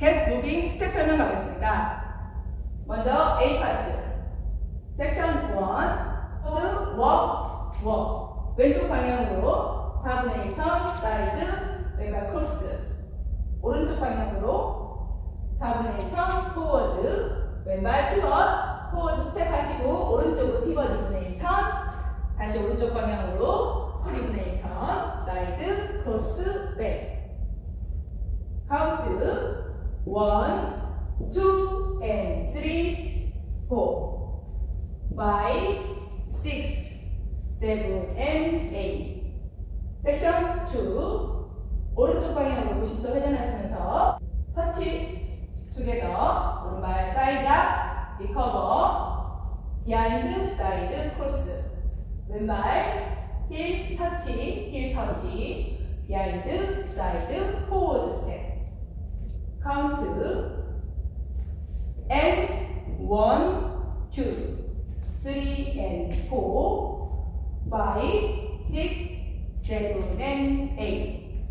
get moving 스텝 설명 가겠습니다. 먼저 A 파트 섹션 1 walk, walk 왼쪽 방향으로 4분의 1 턴, 사이드, 왼발 크로스 오른쪽 방향으로 4분의 1 턴, 포워드, 왼발 피벗, 포워드 스텝 하시고 오른쪽으로 피벗 2분의 1 턴, 다시 오른쪽 방향으로 3분의 1 턴, 사이드, 크로스, 백 카운트 1, 2, and 3, 4, 5, 6, 7, and 8 섹션 2 오른쪽 방향으로 90도 회전하시면서 터치 투게더 오른발 사이드 업 리커버 비하인드 사이드 크로스 왼발 힐 터치 비하인드 사이드 포워드 스텝 카운트 and 1, 2, 3 and 4, 5, 6, 7 and 8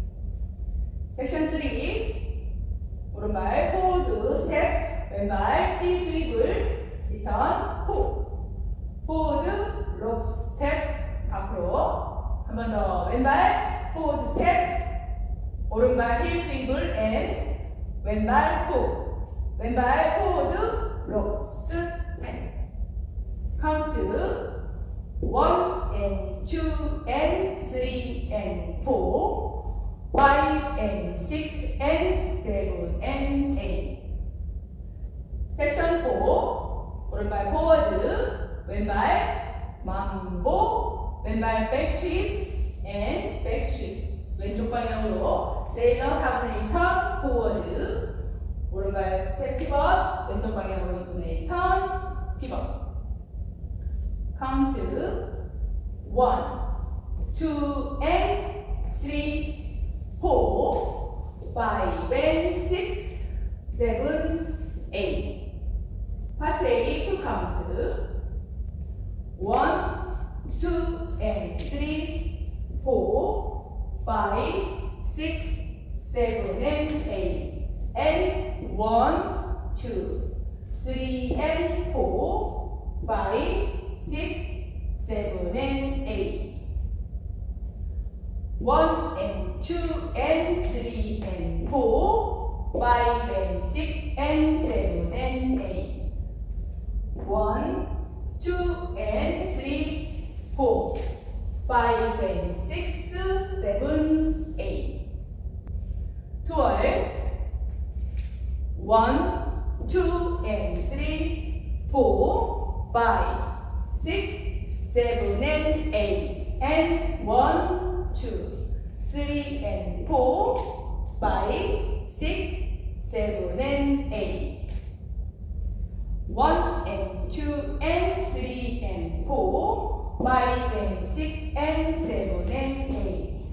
섹션 3 오른발 포워드 스텝 왼발 힐 스윕을 리턴 포워드 록 스텝 앞으로 한 번 더 왼발 포워드 스텝 오른발 힐 스윕을 and 왼발 왼발 포워드 록 스텝 카운트 1 and 2 and 3 and 4 5 and 6 and 7 and 8 섹션 4 오른발 포워드 왼발 mambo 왼발 백스윕 and 백스윕 왼쪽 방향으로 세일러 4분의 1 턴 포워드 오른발 스텝 피벗 왼쪽 방향으로 2분의 1 턴 피벗 카운트 1, 2 and 3, 4, 5 and 6, 7, 8 파트 A 풀 카운트 1, 2 and 3, 4, 5, 6, 7 and 8 and 1, 2, 3 and 4, 5, 6, 7 and 8 1 and 2 and 3 and 4 5 and 6 and 7 and 8 1, 2 and 3, 4 5 and 6, 7, 8 12 1, 2 and 3, 4 5 6, 7 and 8 and 1, 2, 3 and 4, 5, 6, 7 and 8 1 and 2 and 3 and 4, 5 and 6 and 7 and 8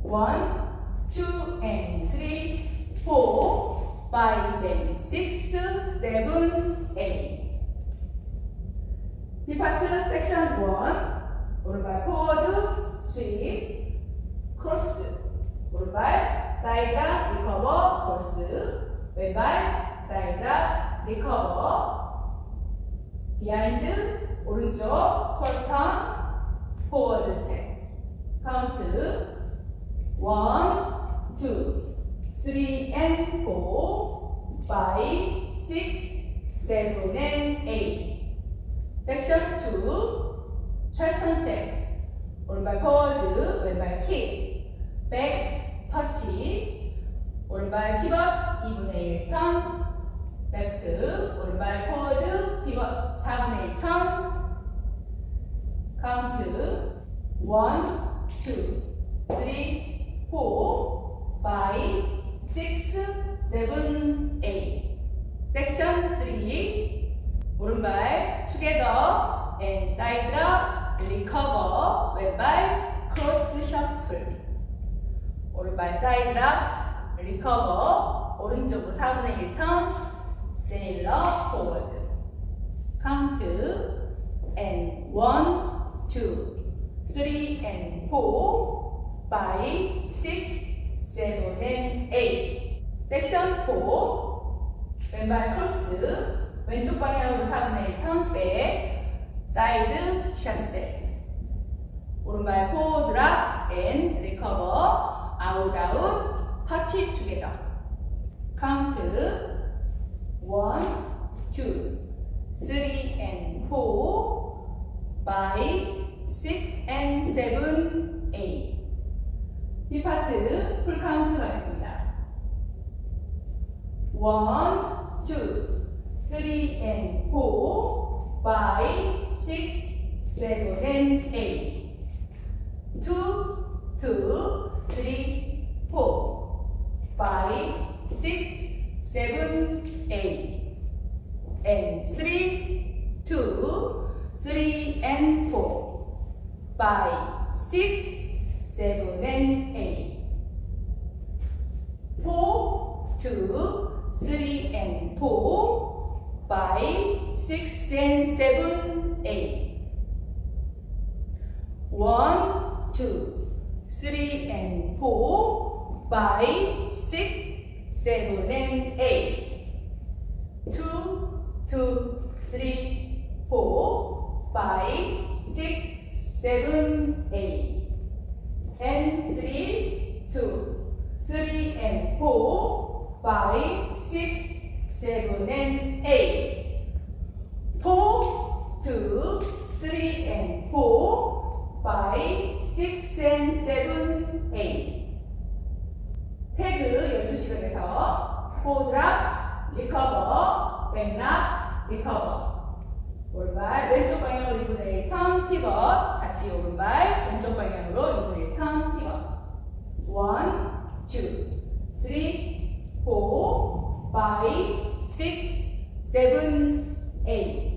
1, 2 and 3, 4, 5 and 6, 7, 8 B 파트 섹션 1 오른발 포워드 스윕 크로스 오른발 사이드랍 리커버 크로스 왼발 사이드랍 리커버 비하인드 오른쪽 콜턴 포워드 스텝 카운트 1, 2, 3 and 4 5, 6, 7 and 8 섹션 2 철선 스텝 오른발 포워드 왼발 킥 백 터치 오른발 피벗 2분의 1 턴 레프트 오른발 포워드 피벗 4분의 1 턴 카운트 1, 2, 3, 4, 5, 6, 7, 8 섹션 3 오른발 투게더 앤 사이드업 리커버 왼발 크로스 셔플 오른발 사이드업 리커버 오른쪽으로 4분의 1 턴 세일러 포워드 카운트 앤 1, 2, 3 and 4 5, 6, 7 and 8 섹션 4 왼발 크로스 왼쪽 방향으로 4분의 1 턴 백 사이드 샷세 오른발 포 드랍 앤 리커버 아웃 아웃 터치 투게더 카운트 1, 2, 3 and 4 5, 6 and 7, 8 이 파트 풀 카운트 가겠습니다. 1, 2, 3 and 4 5, 6, 7 and 8 2, 2, 3, 4 5, 6, 7, 8 and 3, 2, 3 and 4 5, 6, 7 and 8 4, 2, 3 and 4 5, 6 and 7, 8 1, 2, 3 and 4 5, 6, 7 and 8 2, 2, 3, 4 5, 6, 7, 8 and 3, 2, 3 and 4 5, 6, 7 and 8 4, 2, 3 and 4 5, 6 and 7, 8 태그 12시간에서 포드랍, 리커버, 백랍, 리커버 오른발 왼쪽 방향으로 2분의 1 턴 피벗 다시 오른발 왼쪽 방향으로 2분의 1 턴 피벗 1, 2, 3, 4 5, 6, 7, 8